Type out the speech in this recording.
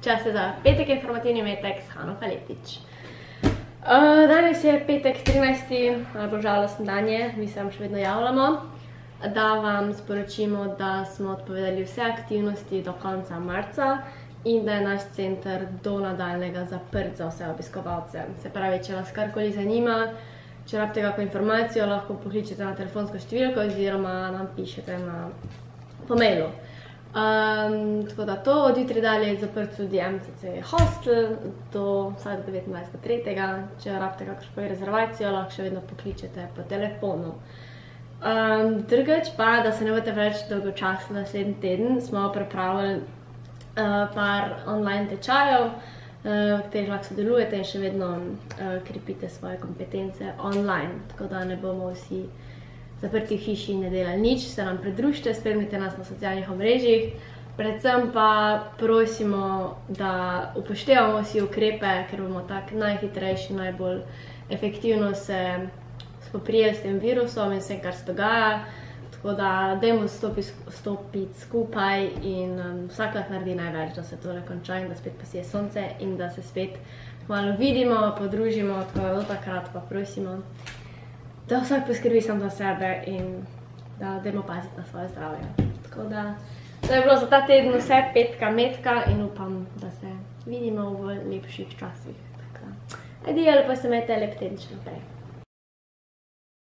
Čas je za petek informativni metek s Hano Faletič. Danes je petek 13. najbolj žalosten dan je, mi se vam še vedno javljamo, da vam sporočimo, da smo odpovedali vse aktivnosti do konca marca in da je naš center do nadaljnega zaprt za vse obiskovalce. Se pravi, če vas karkoli zanima, če rabite kakšno informacijo, lahko pokličete na telefonsko številko oziroma nam pišete po mailu. Tako da to, od jutri dalje je zaprt tudi MCC hostel do vsaj do 29.3. Če rabite kakšno rezervacijo, lahko še vedno pokličete po telefonu. Drugič pa, da se ne boste več dolgočasili naslednji teden, smo pripravili par online tečajev, v katerih lahko sodelujete in še vedno krepite svoje kompetence online, tako da ne bomo vsi zaprti v hiši in ne delali nič, se nam pridružite, spremljite nas na socialnih omrežjih, predvsem pa prosimo, da upoštevamo vsi ukrepe, ker bomo tako najhitrejši, najbolj efektivno se spoprijeli s tem virusom in vsem, kar se dogaja. Tako da dajmo stopiti skupaj in vsak lahko naredi največ, da se tole konča in da spet posije sonce in da se spet malo vidimo, podružimo, tako da do takrat pa prosimo, da vsak poskrbi sam za sebe in da dajmo paziti na svoje zdravje. Tako da to je bilo za ta teden vse petka metka in upam, da se vidimo v lepših časih. Adijo, lepo se imejte, lep teden še naprej.